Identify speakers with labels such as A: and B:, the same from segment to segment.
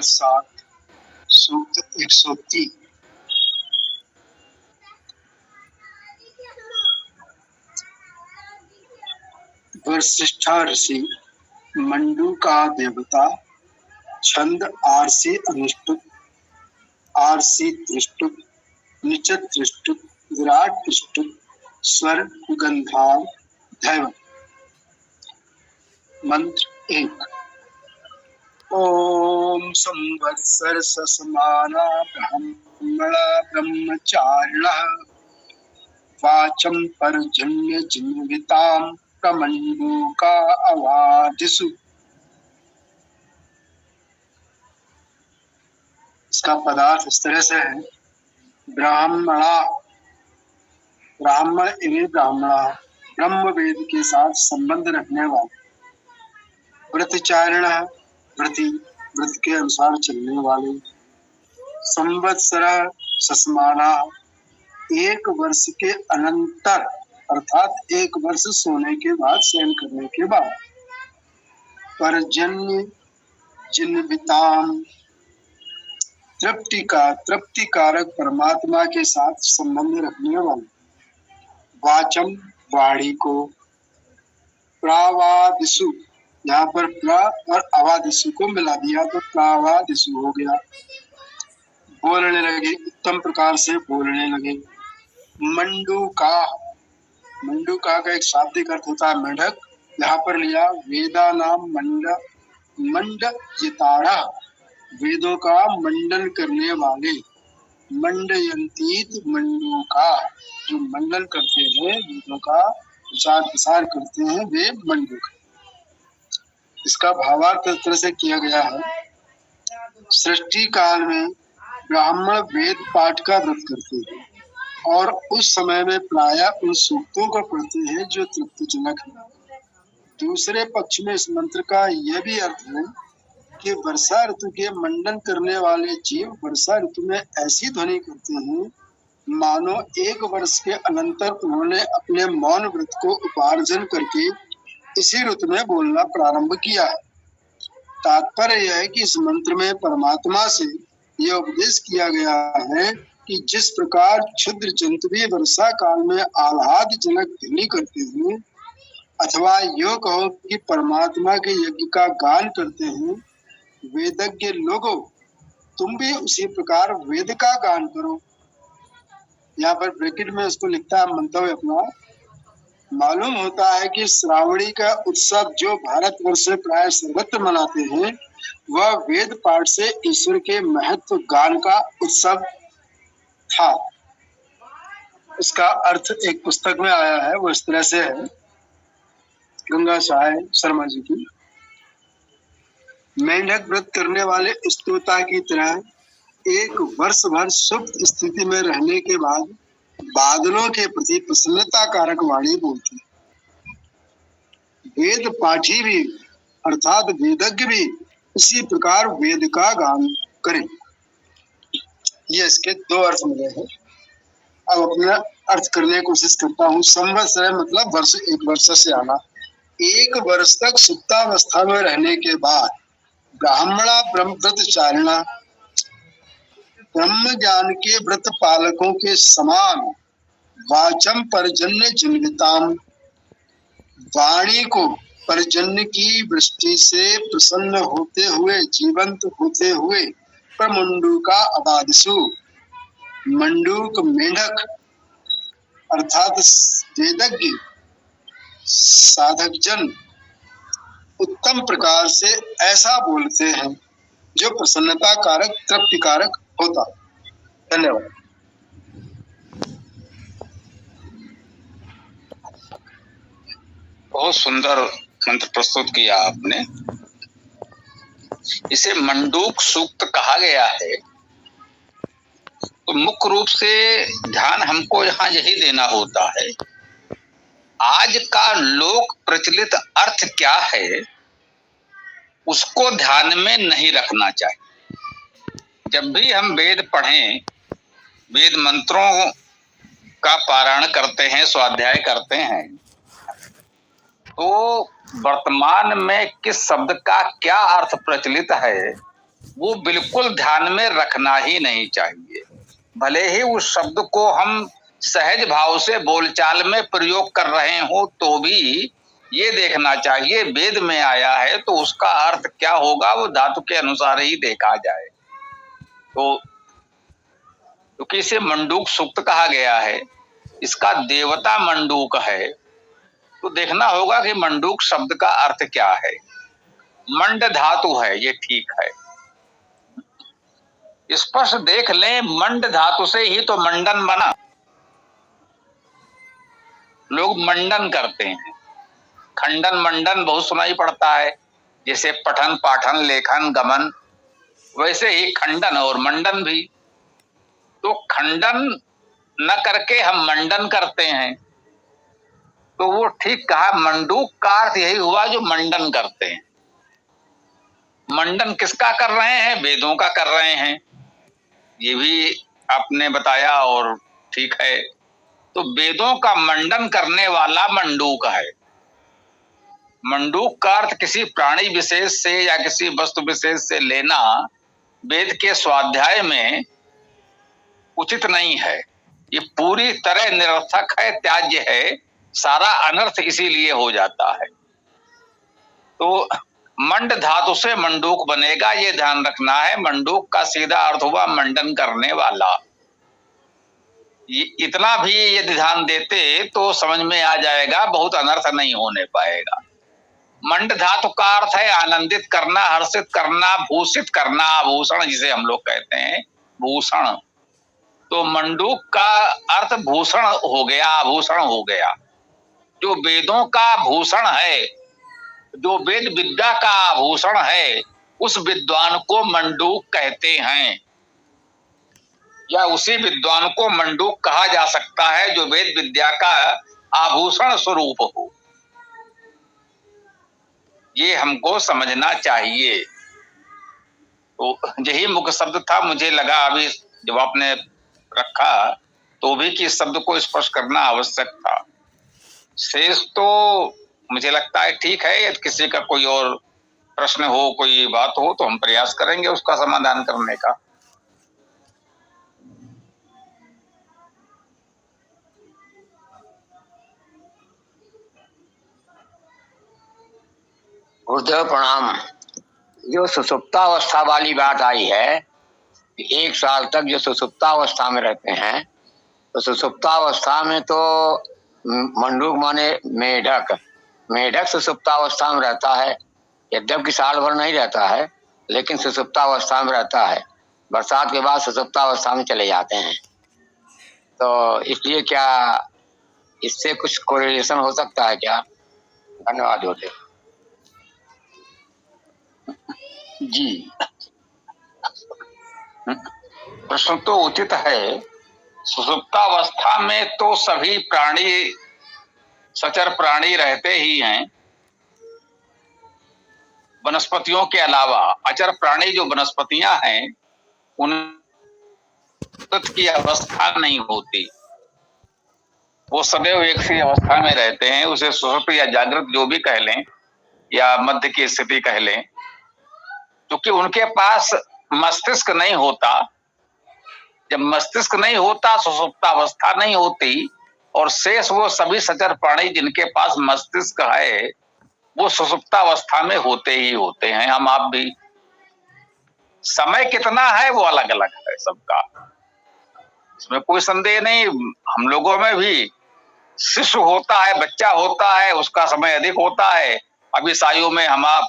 A: Number 7 सूक्त 103। वशिष्ठा ऋषि mandu का देवता छंद आरसी अनुष्टुप आरसी त्रिष्टुप निचत त्रिष्टुप विराट त्रिष्टुप स्वर गंधार दैव। मंत्र 1। ओम संवत्सर ससमाना ब्रह्मणा ब्रह्मचारिणः वाचं पर्जन्य जिन्वितां प्रमंडूका अवादिषु। इसका पदार्थ इस तरह से है। ब्राह्मणा, ब्राह्मण एवं ब्राह्मणा, ब्रह्म वेद के साथ संबंध रखने वाले। व्रतचारिण, व्रति, व्रत के अनुसार चलने वाले। संवत्सर ससमाना, एक वर्ष के अनंतर अर्थात एक वर्ष सोने के बाद, शयन करने के बाद। पर्जन्य जिन्विताम, तृप्ति कारक परमात्मा के साथ संबंध रखने वाले। वाचम, वाणी को। प्रावादिषु, यहाँ पर प्रा और अवादिषु को मिला दिया तो प्रावादिषु हो गया। बोलने लगे, उत्तम प्रकार से बोलने लगे। मंडूका, मंडूका का एक शाब्दिक अर्थ होता है मेढक। यहाँ पर लिया वेदा नाम मंडयितारः, वेदों का मंडन करने वाले। मंडयंतीत मंडूका, जो मंडन करते हैं, वेदों का प्रचार प्रसार करते हैं, वे मंडूक। इसका भावार्थ इस तरह से किया गया है। सृष्टि काल में ब्राह्मण वेद पाठ का व्रत करते हैं और उस समय में प्रायः उन सूक्तों को पढ़ते हैं जो तृप्तिजनक है। दूसरे पक्ष में इस मंत्र का यह भी अर्थ है कि वर्षा ऋतु के मंडन करने वाले जीव वर्षा ऋतु में ऐसी ध्वनि करते हैं मानो एक वर्ष के अनंतर उन्होंने अपने मौन व्रत को उपार्जन करके इसी ऋतु में बोलना प्रारंभ किया है। तात्पर्य यह है कि इस मंत्र में परमात्मा से यह उपदेश किया गया है कि जिस प्रकार क्षुद्र जंतु भी वर्षा काल में आह्लादजनक ध्वनि करते हैं, अथवा यो कहो कि परमात्मा के यज्ञ का गान करते हैं, वेदज्ञ लोगों तुम भी उसी प्रकार वेद का गान करो। यहाँ पर ब्रैकेट में उसको लिखता है मंतव्य अपना। मालूम होता है कि श्रावणी का उत्सव जो भारतवर्ष में प्राय सर्वत्र मनाते हैं, वह वेद पाठ से ईश्वर के महत्व गान का उत्सव था। इसका अर्थ एक पुस्तक में आया है, वो इस तरह से है, गंगा सहाय शर्मा जी की। मेंढक व्रत करने वाले स्तोता की तरह एक वर्ष भर सुप्त स्थिति में रहने के बाद बादलों के प्रति प्रसन्नता कारक वाणी बोलती। वेद पाठी भी अर्थात वेदज्ञ भी इसी प्रकार वेद का गान करें। ये इसके दो अर्थ मिले हैं। अब अपना अर्थ करने की कोशिश करता हूँ। संवत्सर मतलब वर्ष, एक वर्ष से आना। एक वर्ष तक सुप्तावस्था में रहने के बाद ब्राह्मणा ब्रह्मव्रतचारिणा, ब्रह्म ज्ञान के व्रत पालकों के समान वाचम पर्जन्य जिन्विताम, वाणी को पर्जन्य की वृष्टि से प्रसन्न होते हुए, जीवंत होते हुए, प्रमंडूका अवादिषु, मंडूक मेढक अर्थात वेदज्ञ साधक जन उत्तम प्रकार से ऐसा बोलते हैं जो प्रसन्नता कारक, तृप्ति कारक होता। धन्यवाद।
B: बहुत सुंदर मंत्र प्रस्तुत किया आपने। इसे मंडूक सूक्त कहा गया है। तो मुख्य रूप से ध्यान हमको यहाँ यही देना होता है, आज का लोक प्रचलित अर्थ क्या है उसको ध्यान में नहीं रखना चाहिए। जब भी हम वेद पढ़ें, वेद मंत्रों का पारायण करते हैं, स्वाध्याय करते हैं, तो वर्तमान में किस शब्द का क्या अर्थ प्रचलित है वो बिल्कुल ध्यान में रखना ही नहीं चाहिए। भले ही उस शब्द को हम सहज भाव से बोलचाल में प्रयोग कर रहे हो तो भी ये देखना चाहिए वेद में आया है तो उसका अर्थ क्या होगा वो धातु के अनुसार ही देखा जाए। तो क्योंकि इसे मंडूक सूक्त कहा गया है, इसका देवता मंडूक है, तो देखना होगा कि मंडूक शब्द का अर्थ क्या है। मंड धातु है, ये ठीक है, स्पष्ट देख लें। मंड धातु से ही तो मंडन बना। लोग मंडन करते हैं, खंडन मंडन बहुत सुनाई पड़ता है, जैसे पठन पाठन लेखन गमन, वैसे ही खंडन और मंडन भी। तो खंडन न करके हम मंडन करते हैं, तो वो ठीक कहा। मंडूक का अर्थ यही हुआ जो मंडन करते हैं। मंडन किसका कर रहे हैं? वेदों का कर रहे हैं, ये भी आपने बताया और ठीक है। तो वेदों का मंडन करने वाला मंडूक है। मंडूक का अर्थ किसी प्राणी विशेष से या किसी वस्तु विशेष से लेना वेद के स्वाध्याय में उचित नहीं है। ये पूरी तरह निरर्थक है, त्याज्य है, सारा अनर्थ इसीलिए हो जाता है। तो मंड धातु से मंडूक बनेगा, ये ध्यान रखना है। मंडूक का सीधा अर्थ हुआ मंडन करने वाला। इतना भी यदि ध्यान देते तो समझ में आ जाएगा, बहुत अनर्थ नहीं होने पाएगा। मंड धातु का अर्थ है आनंदित करना, हर्षित करना, भूषित करना, आभूषण जिसे हम लोग कहते हैं, भूषण। तो मंडूक का अर्थ भूषण हो गया, आभूषण हो गया। जो वेदों का भूषण है, जो वेद विद्या का आभूषण है, उस विद्वान को मंडूक कहते हैं, या उसी विद्वान को मंडूक कहा जा सकता है जो वेद विद्या का आभूषण स्वरूप हो। ये हमको समझना चाहिए। तो यही मुख्य शब्द था। मुझे लगा अभी जब आपने रखा तो भी कि इस शब्द को स्पष्ट करना आवश्यक था। शेष तो मुझे लगता है ठीक है। यदि किसी का कोई और प्रश्न हो, कोई बात हो, तो हम प्रयास करेंगे उसका समाधान करने का।
C: गुरुदेव प्रणाम। जो सुसुप्तावस्था वाली बात आई है, 1 साल तक जो सुसुप्तावस्था में रहते हैं, तो सुसुप्तावस्था में तो मंडूक माने मेढक, मेढक सुसुप्तावस्था में रहता है। यद्यपि साल भर नहीं रहता है, लेकिन सुसुप्तावस्था में रहता है। बरसात के बाद सुसुप्तावस्था में चले जाते हैं। तो इसलिए क्या इससे कुछ कोरिलेशन हो सकता है क्या? धन्यवाद गुरुदेव
B: जी। प्रश्न तो उचित है। सुसुप्तावस्था में तो सभी प्राणी, सचर प्राणी रहते ही हैं, वनस्पतियों के अलावा। अचर प्राणी जो वनस्पतियां हैं उन की अवस्था नहीं होती, वो सदैव एक सी अवस्था में रहते हैं। उसे सुषुप्त या जागृत जो भी कह लें, या मध्य की स्थिति कह लें, क्योंकि उनके पास मस्तिष्क नहीं होता। जब मस्तिष्क नहीं होता, सुसुप्तावस्था नहीं होती, और शेष वो सभी सचर प्राणी जिनके पास मस्तिष्क है वो सुसुप्तावस्था में होते ही होते हैं। हम आप भी। समय कितना है वो अलग अलग है सबका, इसमें कोई संदेह नहीं। हम लोगों में भी शिशु होता है, बच्चा होता है, उसका समय अधिक होता है। अब इस आयु में हम आप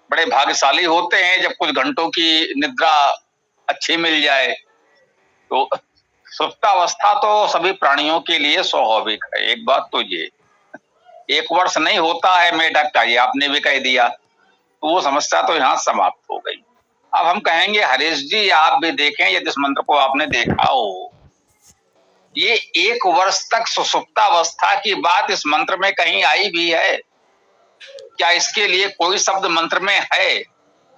B: बड़े भाग्यशाली होते हैं जब कुछ घंटों की निद्रा अच्छी मिल जाए। तो सुप्तावस्था तो सभी प्राणियों के लिए स्वाभाविक है। एक बात तो ये 1 वर्ष नहीं होता है मेढक का, ये आपने भी कह दिया, तो वो समस्या तो यहाँ समाप्त हो गई। अब हम कहेंगे हरीश जी आप भी देखें, यदि इस मंत्र को आपने देखा हो, ये 1 वर्ष तक सुसुप्तावस्था की बात इस मंत्र में कहीं आई भी है क्या? इसके लिए कोई शब्द मंत्र में है,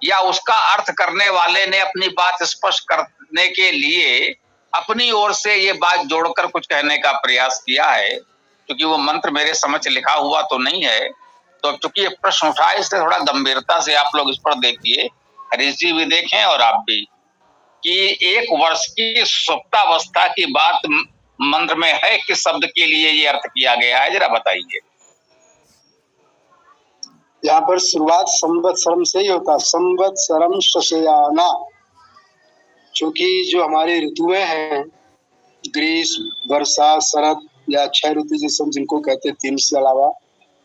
B: या उसका अर्थ करने वाले ने अपनी बात स्पष्ट करने के लिए अपनी ओर से ये बात जोड़कर कुछ कहने का प्रयास किया है? क्योंकि वो मंत्र मेरे समझ लिखा हुआ तो नहीं है। तो अब चूंकि ये प्रश्न उठा है, इससे थोड़ा गंभीरता से आप लोग इस पर देखिए हरीश जी भी देखें और आप भी, कि एक वर्ष की सुप्तावस्था की बात मंत्र में है, किस शब्द के लिए ये अर्थ किया गया है, जरा बताइए।
A: यहाँ पर शुरुआत संवत्सरम से ही होता है, संवत्सरम शशयाना, क्योंकि जो हमारे ऋतुएं हैं, ग्रीष्म, वर्षा, शरद या 6 ऋतु जैसे हम जिनको कहते हैं 3 से अलावा,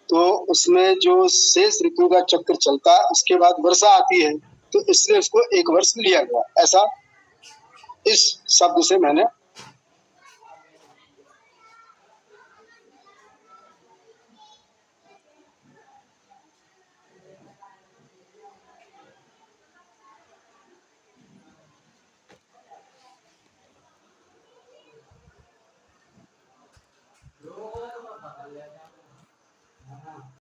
A: तो उसमें जो शेष ऋतु का चक्र चलता है उसके बाद वर्षा आती है, तो इसलिए उसको एक वर्ष लिया गया, ऐसा इस शब्द से मैंने